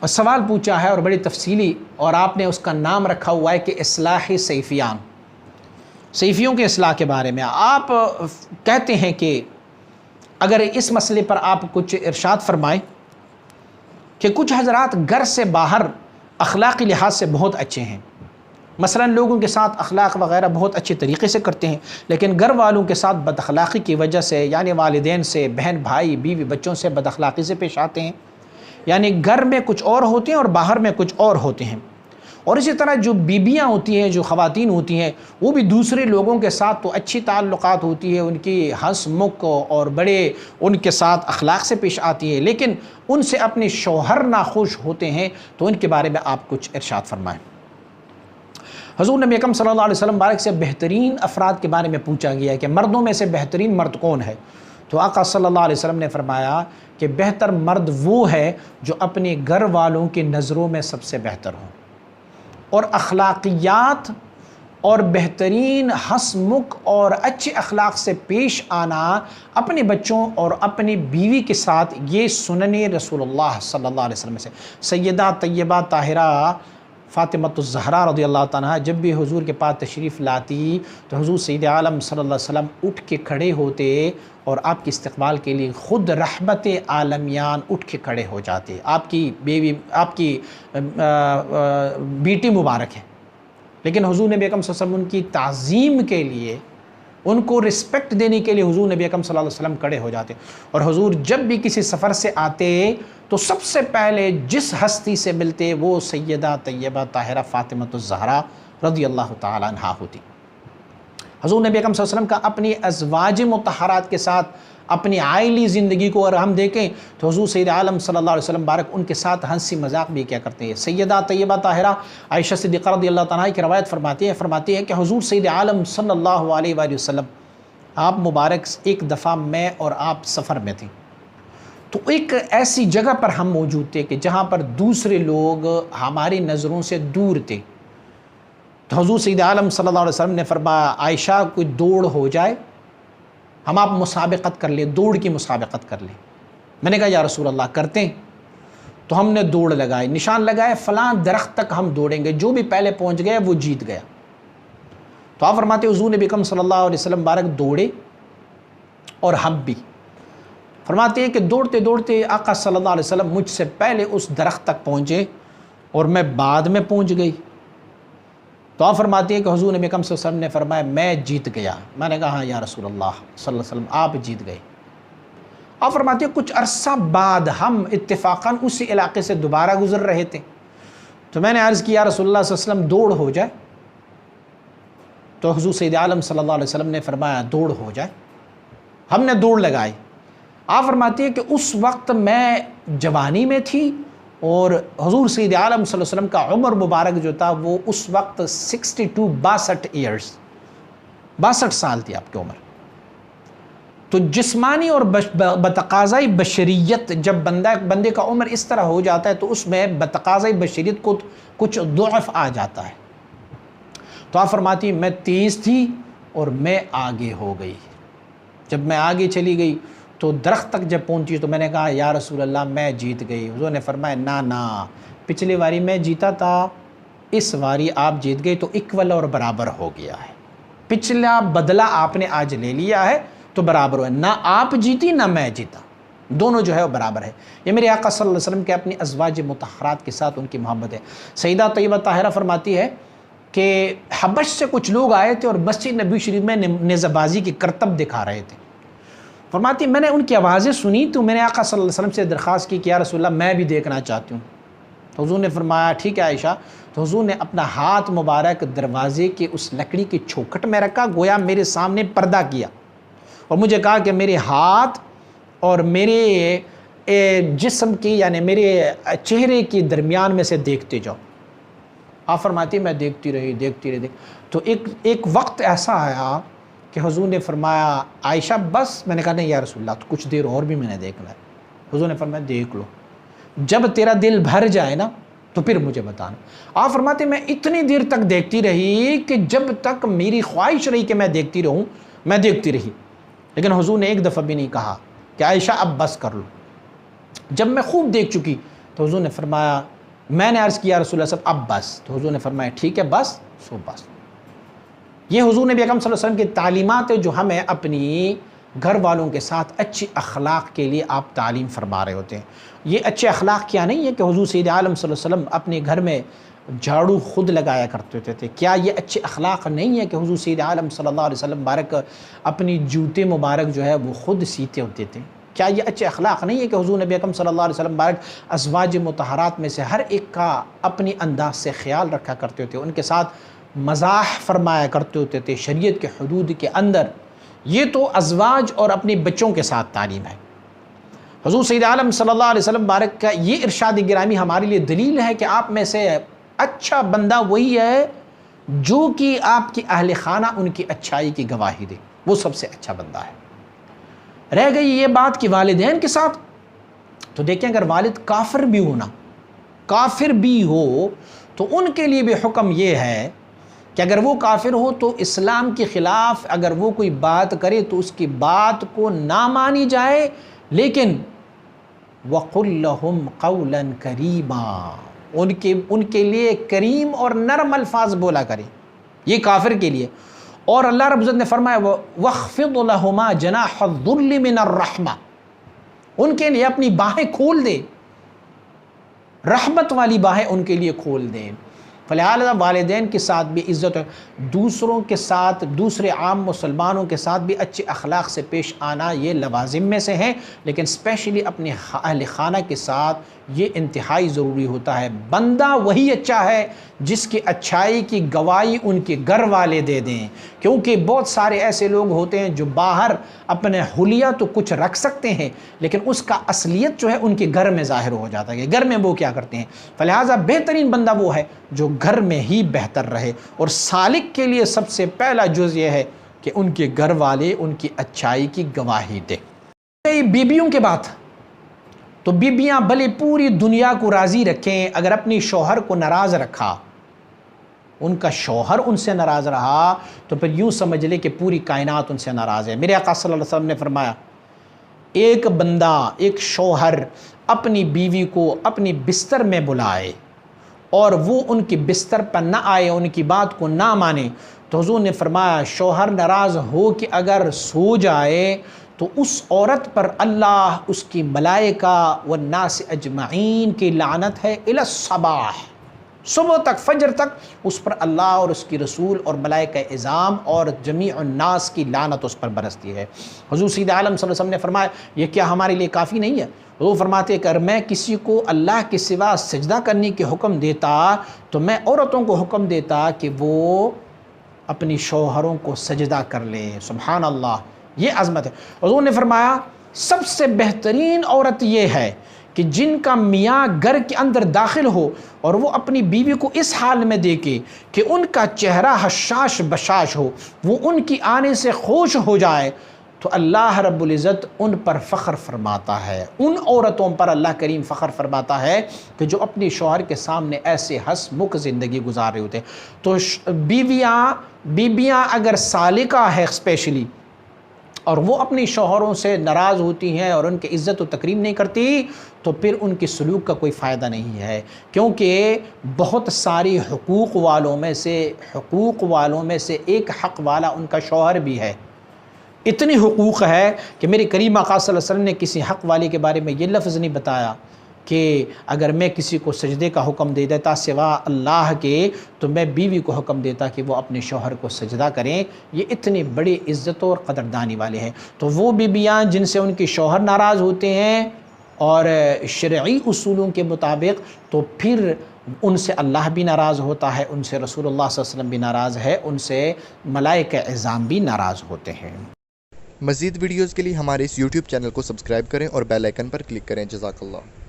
سوال پوچھا ہے اور بڑی تفصیلی، اور آپ نے اس کا نام رکھا ہوا ہے کہ اصلاح سیفیان، سیفیوں کے اصلاح کے بارے میں آپ کہتے ہیں کہ اگر اس مسئلے پر آپ کچھ ارشاد فرمائیں کہ کچھ حضرات گھر سے باہر اخلاقی لحاظ سے بہت اچھے ہیں، مثلا لوگوں کے ساتھ اخلاق وغیرہ بہت اچھے طریقے سے کرتے ہیں، لیکن گھر والوں کے ساتھ بد اخلاقی کی وجہ سے، یعنی والدین سے، بہن بھائی بیوی بچوں سے بد اخلاقی سے پیش آتے ہیں، یعنی گھر میں کچھ اور ہوتے ہیں اور باہر میں کچھ اور ہوتے ہیں۔ اور اسی طرح جو بیویاں ہوتی ہیں، جو خواتین ہوتی ہیں، وہ بھی دوسرے لوگوں کے ساتھ تو اچھی تعلقات ہوتی ہے، ان کی ہنس مکھ اور بڑے ان کے ساتھ اخلاق سے پیش آتی ہے، لیکن ان سے اپنے شوہر ناخوش ہوتے ہیں، تو ان کے بارے میں آپ کچھ ارشاد فرمائیں۔ حضور نبی اکرم صلی اللہ علیہ وسلم بارک سے بہترین افراد کے بارے میں پوچھا گیا ہے کہ مردوں میں سے بہترین مرد کون ہے، تو آقا صلی اللہ علیہ وسلم نے فرمایا کہ بہتر مرد وہ ہے جو اپنے گھر والوں کی نظروں میں سب سے بہتر ہو، اور اخلاقیات اور بہترین ہنس مکھ اور اچھے اخلاق سے پیش آنا اپنے بچوں اور اپنی بیوی کے ساتھ، یہ سنن رسول اللہ صلی اللہ علیہ وسلم سے۔ سیدہ طیبہ طاہرہ فاطمۃ الزہرا رضی اللہ تعالیٰ جب بھی حضور کے پاس تشریف لاتی تو حضور سید عالم صلی اللہ علیہ وسلم اٹھ کے کھڑے ہوتے اور آپ کے استقبال کے لیے خود رحمت عالمیان اٹھ کے کھڑے ہو جاتے۔ آپ کی بیوی، آپ کی بیٹی مبارک ہے، لیکن حضور نبی اکرم صلی اللہ علیہ وسلم ان کی تعظیم کے لیے، ان کو رسپیکٹ دینے کے لیے حضور نبی اکرم صلی اللہ علیہ وسلم کھڑے ہو جاتے، اور حضور جب بھی کسی سفر سے آتے تو سب سے پہلے جس ہستی سے ملتے وہ سیدہ طیبہ طاہرہ فاطمۃ الزہرا رضی اللہ تعالیٰ عنہا ہوتی۔ حضور نبی اکرم صلی اللہ علیہ وسلم کا اپنی ازواج مطہرات کے ساتھ اپنی عائلی زندگی کو اگر ہم دیکھیں تو حضور سید عالم صلی اللہ علیہ وسلم بارک ان کے ساتھ ہنسی مذاق بھی کیا کرتے ہیں۔ سیدہ طیبہ طاہرہ عائشہ صدیقہ رضی اللہ تعالیٰ کی روایت فرماتی ہے کہ حضور سید عالم صلی اللہ علیہ وآلہ وسلم آپ مبارک ایک دفعہ میں اور آپ سفر میں تھیں، تو ایک ایسی جگہ پر ہم موجود تھے کہ جہاں پر دوسرے لوگ ہماری نظروں سے دور تھے، تو حضور سید عالم صلی اللہ علیہ وسلم نے فرمایا عائشہ کوئی دوڑ ہو جائے، ہم آپ مسابقت کر لیں، دوڑ کی مسابقت کر لیں۔ میں نے کہا یا رسول اللہ کرتے ہیں، تو ہم نے دوڑ لگائی، نشان لگائے فلاں درخت تک ہم دوڑیں گے، جو بھی پہلے پہنچ گیا وہ جیت گیا۔ تو آپ فرماتے حضور نبی اکرم صلی اللہ علیہ وسلم بارک دوڑے اور ہم بھی، فرماتے ہیں کہ دوڑتے دوڑتے آقا صلی اللہ علیہ وسلم مجھ سے پہلے اس درخت تک پہنچے اور میں بعد میں پہنچ گئی۔ تو آپ فرماتے ہیں کہ حضور نبی اکرم صلی اللہ علیہ وسلم نے فرمایا میں جیت گیا۔ میں نے کہا ہاں یا رسول اللہ صلی اللہ علیہ وسلم آپ جیت گئے۔ آپ فرماتے ہیں کچھ عرصہ بعد ہم اتفاقاً اسی علاقے سے دوبارہ گزر رہے تھے، تو میں نے عرض کیا رسول اللہ صلی اللہ علیہ وسلم دوڑ ہو جائے، تو حضور سید عالم صلی اللہ علیہ وسلم نے فرمایا دوڑ ہو جائے۔ ہم نے دوڑ لگائی۔ آپ فرماتی ہے کہ اس وقت میں جوانی میں تھی اور حضور سید عالم صلی اللہ علیہ وسلم کا عمر مبارک جو تھا وہ اس وقت 62 ایئرز 62 سال تھی آپ کی عمر۔ تو جسمانی اور بتقاضائی بشریت جب بندے کا عمر اس طرح ہو جاتا ہے تو اس میں بتقاضائی بشریت کو کچھ ضعف آ جاتا ہے۔ تو آپ فرماتی میں تیز تھی اور میں آگے ہو گئی۔ جب میں آگے چلی گئی تو درخت تک جب پہنچی تو میں نے کہا یا رسول اللہ میں جیت گئی۔ حضور نے فرمایا نا پچھلی واری میں جیتا تھا، اس واری آپ جیت گئی، تو اکول اور برابر ہو گیا ہے، پچھلا بدلہ آپ نے آج لے لیا ہے تو برابر ہو ہے، نہ آپ جیتی نہ میں جیتا، دونوں جو ہے وہ برابر ہے۔ یہ میرے آقا صلی اللہ علیہ وسلم کے اپنی ازواج مطہرات کے ساتھ ان کی محبت ہے۔ سیدہ طیبہ طاہرہ فرماتی ہے کہ حبش سے کچھ لوگ آئے تھے اور مسجد نبی شریف میں نیزہ بازی کی کرتب دکھا رہے تھے۔ فرماتی میں نے ان کی آوازیں سنی تو میں نے آقا صلی اللہ علیہ وسلم سے درخواست کی کہ یا رسول اللہ میں بھی دیکھنا چاہتی ہوں۔ تو حضور نے فرمایا ٹھیک ہے عائشہ۔ تو حضور نے اپنا ہاتھ مبارک دروازے کے اس لکڑی کی چوکھٹ میں رکھا، گویا میرے سامنے پردہ کیا، اور مجھے کہا کہ میرے ہاتھ اور میرے جسم کی یعنی میرے چہرے کے درمیان میں سے دیکھتے جاؤ۔ آپ فرماتی میں دیکھتی رہی۔ تو ایک وقت ایسا آیا کہ حضور نے فرمایا عائشہ بس؟ میں نے کہا نہیں یا رسول اللہ، تو کچھ دیر اور بھی میں نے دیکھنا ہے۔ حضور نے فرمایا دیکھ لو، جب تیرا دل بھر جائے نا تو پھر مجھے بتانا۔ آپ فرماتے میں اتنی دیر تک دیکھتی رہی کہ جب تک میری خواہش رہی کہ میں دیکھتی رہوں، میں دیکھتی رہی، لیکن حضور نے ایک دفعہ بھی نہیں کہا کہ عائشہ اب بس کر لو۔ جب میں خوب دیکھ چکی تو حضور نے فرمایا، میں نے عرض کیا رسول اللہ صلی اللہ علیہ وسلم اب بس، تو حضور نے فرمایا ٹھیک ہے بس، سو بس۔ یہ حضور نبی اکرم صلی اللہ علیہ وسلم کی تعلیمات ہیں جو ہمیں اپنی گھر والوں کے ساتھ اچھی اخلاق کے لیے آپ تعلیم فرما رہے ہوتے ہیں۔ یہ اچھے اخلاق کیا نہیں ہے کہ حضور سید عالم صلی اللہ علیہ وسلم اپنے گھر میں جھاڑو خود لگایا کرتے تھے؟ کیا یہ اچھے اخلاق نہیں ہے کہ حضور سید عالم صلی اللہ علیہ وسلم مبارک اپنی جوتے مبارک جو ہے وہ خود سیتے ہوتے تھے؟ کیا یہ اچھے اخلاق نہیں ہے کہ حضور نبی اکرم صلی اللہ علیہ وسلم مبارک ازواج مطہرات میں سے ہر ایک کا اپنی انداز سے خیال رکھا کرتے ہوتے، ان کے ساتھ مزاح فرمایا کرتے ہوتے تھے شریعت کے حدود کے اندر؟ یہ تو ازواج اور اپنے بچوں کے ساتھ تعلیم ہے۔ حضور سید عالم صلی اللہ علیہ وسلم مبارک کا یہ ارشاد گرامی ہمارے لیے دلیل ہے کہ آپ میں سے اچھا بندہ وہی ہے جو کہ آپ کی اہل خانہ ان کی اچھائی کی گواہی دے، وہ سب سے اچھا بندہ ہے۔ رہ گئی یہ بات کہ والدین کے ساتھ، تو دیکھیں اگر والد کافر بھی ہو تو ان کے لیے بھی حکم یہ ہے کہ اگر وہ کافر ہو تو اسلام کے خلاف اگر وہ کوئی بات کرے تو اس کی بات کو نہ مانی جائے، لیکن وَقُلْ لَهُمْ قَوْلًا كَرِيمًا، ان کے لیے کریم اور نرم الفاظ بولا کرے، یہ کافر کے لیے۔ اور اللہ رب العزت نے فرمایا وَاخْفِضْ لَهُمَا جَنَاحَ الذُّلِّ مِنَ الرَّحْمَةِ، ان کے لیے اپنی باہیں کھول دے، رحمت والی باہیں ان کے لیے کھول دیں۔ فلہذا والدین کے ساتھ بھی عزت، دوسروں کے ساتھ، دوسرے عام مسلمانوں کے ساتھ بھی اچھے اخلاق سے پیش آنا یہ لوازم میں سے ہیں، لیکن اسپیشلی اپنے اہل خانہ کے ساتھ یہ انتہائی ضروری ہوتا ہے۔ بندہ وہی اچھا ہے جس کی اچھائی کی گواہی ان کے گھر والے دے دیں، کیونکہ بہت سارے ایسے لوگ ہوتے ہیں جو باہر اپنے حلیہ تو کچھ رکھ سکتے ہیں لیکن اس کا اصلیت جو ہے ان کے گھر میں ظاہر ہو جاتا ہے کہ گھر میں وہ کیا کرتے ہیں۔ فلہذا بہترین بندہ وہ ہے جو گھر میں ہی بہتر رہے، اور سالک کے لیے سب سے پہلا جز یہ ہے کہ ان کے گھر والے ان کی اچھائی کی گواہی دے۔ بیبیوں کے بات، تو بیبیاں بھلے پوری دنیا کو راضی رکھیں، اگر اپنی شوہر کو ناراض رکھا، ان کا شوہر ان سے ناراض رہا، تو پھر یوں سمجھ لے کہ پوری کائنات ان سے ناراض ہے۔ میرے آقا صلی اللہ علیہ وسلم نے فرمایا ایک بندہ، ایک شوہر اپنی بیوی کو اپنی بستر میں بلائے اور وہ ان کی بستر پر نہ آئے، ان کی بات کو نہ مانے، تو حضور نے فرمایا شوہر ناراض ہو کہ اگر سو جائے تو اس عورت پر اللہ، اس کی ملائکہ والناس اجمعین کی لعنت ہے الی الصباح، صبح تک، فجر تک اس پر اللہ اور اس کی رسول اور ملائکہ اعظام اور جمیع الناس کی لعنت اس پر برستی ہے۔ حضور سید عالم صلی اللہ علیہ وسلم نے فرمایا یہ کیا ہمارے لیے کافی نہیں ہے؟ وہ فرماتے کہ اگر میں کسی کو اللہ کے سوا سجدہ کرنے کے حکم دیتا تو میں عورتوں کو حکم دیتا کہ وہ اپنی شوہروں کو سجدہ کر لیں۔ سبحان اللہ، یہ عظمت ہے۔ حضور نے فرمایا سب سے بہترین عورت یہ ہے کہ جن کا میاں گھر کے اندر داخل ہو اور وہ اپنی بیوی کو اس حال میں دیکھے کہ ان کا چہرہ حشاش بشاش ہو، وہ ان کی آنے سے خوش ہو جائے، تو اللہ رب العزت ان پر فخر فرماتا ہے، ان عورتوں پر اللہ کریم فخر فرماتا ہے کہ جو اپنی شوہر کے سامنے ایسے ہنس مکھ زندگی گزار رہے ہوتے ہیں۔ تو بیویاں اگر سالکہ ہے اسپیشلی، اور وہ اپنی شوہروں سے ناراض ہوتی ہیں اور ان کی عزت و تکریم نہیں کرتی، تو پھر ان کی سلوک کا کوئی فائدہ نہیں ہے، کیونکہ بہت ساری حقوق والوں میں سے ایک حق والا ان کا شوہر بھی ہے۔ اتنی حقوق ہے کہ میرے کریم آقا صلی اللہ علیہ وسلم نے کسی حق والے کے بارے میں یہ لفظ نہیں بتایا کہ اگر میں کسی کو سجدے کا حکم دے دیتا سوا اللہ کے تو میں بیوی کو حکم دیتا کہ وہ اپنے شوہر کو سجدہ کریں۔ یہ اتنی بڑی عزت اور قدردانی والے ہیں۔ تو وہ بیویاں جن سے ان کے شوہر ناراض ہوتے ہیں اور شرعی اصولوں کے مطابق، تو پھر ان سے اللہ بھی ناراض ہوتا ہے، ان سے رسول اللہ صلی اللہ علیہ وسلم بھی ناراض ہے، ان سے ملائکہ اعظام بھی ناراض ہوتے ہیں۔ مزید ویڈیوز کے لیے ہمارے اس YouTube چینل کو سبسکرائب کریں اور بیل آئیکن پر کلک کریں۔ جزاک اللہ۔